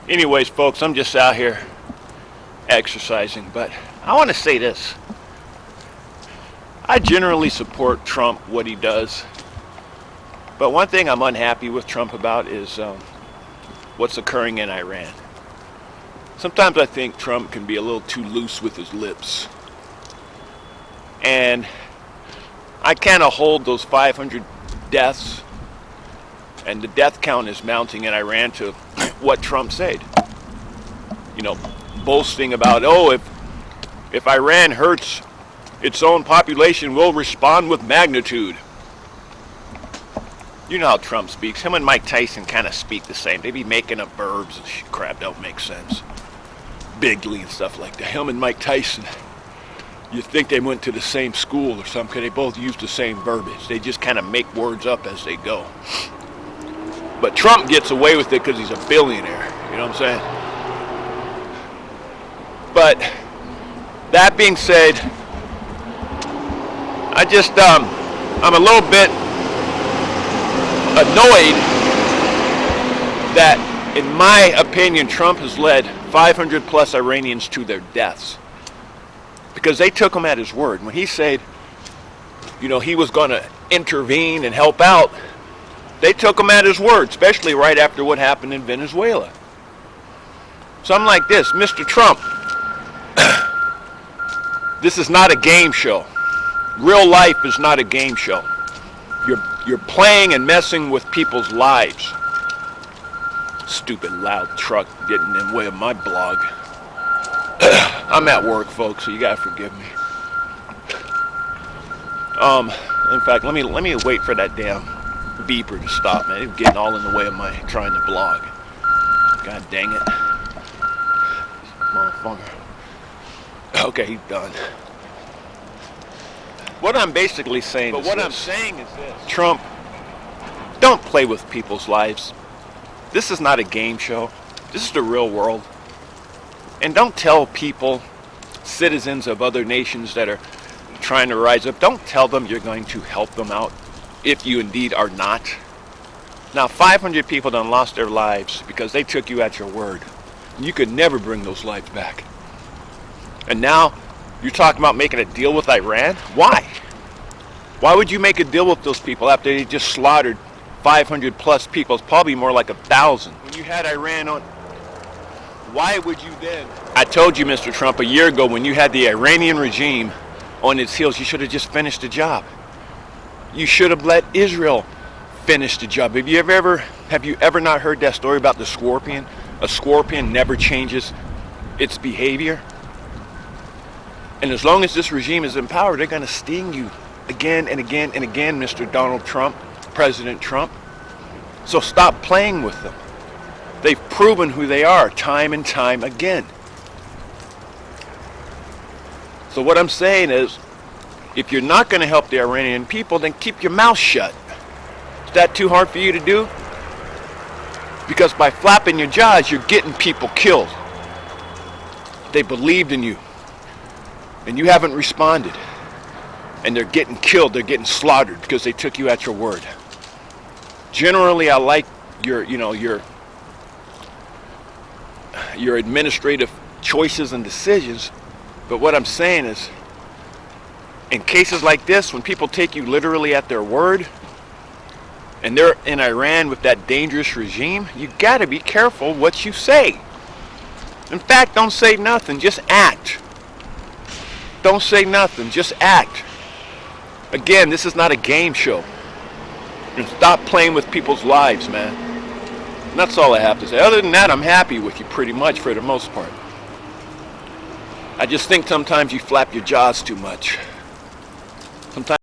Anyways, folks, I'm just out here exercising, but I want to say this. I generally support Trump, what he does. But one thing I'm unhappy with Trump about is what's occurring in Iran. Sometimes I think Trump can be a little too loose with his lips. And I kind of hold those 500 deaths, and the death count is mounting in Iran, to what Trump said. You know, boasting about, oh, if Iran hurts its own population, we'll respond with magnitude. You know how Trump speaks. Him and Mike Tyson kind of speak the same. They be making up verbs and crap don't make sense. Bigly and stuff like that. Him and Mike Tyson, you think they went to the same school or something, 'cause they both use the same verbiage. They just kind of make words up as they go. But Trump gets away with it because he's a billionaire. You know what I'm saying? But that being said, I'm a little bit annoyed that, in my opinion, Trump has led 500 plus Iranians to their deaths. Because they took him at his word. When he said, you know, he was going to intervene and help out, they took him at his word, especially right after what happened in Venezuela. So I'm like this, Mr. Trump, this is not a game show. Real life is not a game show. You're playing and messing with people's lives. Stupid loud truck getting in the way of my blog. I'm at work, folks, so you gotta forgive me. In fact, let me wait for that damn beeper to stop, man. It's getting all in the way of my trying to blog. God dang it. Motherfucker. Okay, he's done. What I'm basically saying is this. Trump, don't play with people's lives. This is not a game show. This is the real world. And don't tell people, citizens of other nations that are trying to rise up, don't tell them you're going to help them out if you indeed are not. Now, 500 people done lost their lives because they took you at your word. You could never bring those lives back. And now you're talking about making a deal with Iran? Why? Why would you make a deal with those people after they just slaughtered 500 plus people? It's probably more like 1,000. When you had Iran on, why would you then? I told you, Mr. Trump, a year ago when you had the Iranian regime on its heels, you should have just finished the job. You should have let Israel finish the job. Have you ever not heard that story about the scorpion? A scorpion never changes its behavior. And as long as this regime is in power, they're going to sting you again and again and again, Mr. Donald Trump, President Trump. So stop playing with them. They've proven who they are time and time again. So what I'm saying is, if you're not going to help the Iranian people, then keep your mouth shut. Is that too hard for you to do? Because by flapping your jaws, you're getting people killed. They believed in you, and you haven't responded. And they're getting killed, they're getting slaughtered because they took you at your word. Generally, I like your administrative choices and decisions, but what I'm saying is, in cases like this, when people take you literally at their word, and they're in Iran with that dangerous regime, you gotta be careful what you say. In fact, don't say nothing, just act. Don't say nothing, just act. Again, this is not a game show. And stop playing with people's lives, man. And that's all I have to say. Other than that, I'm happy with you pretty much for the most part. I just think sometimes you flap your jaws too much. Sometimes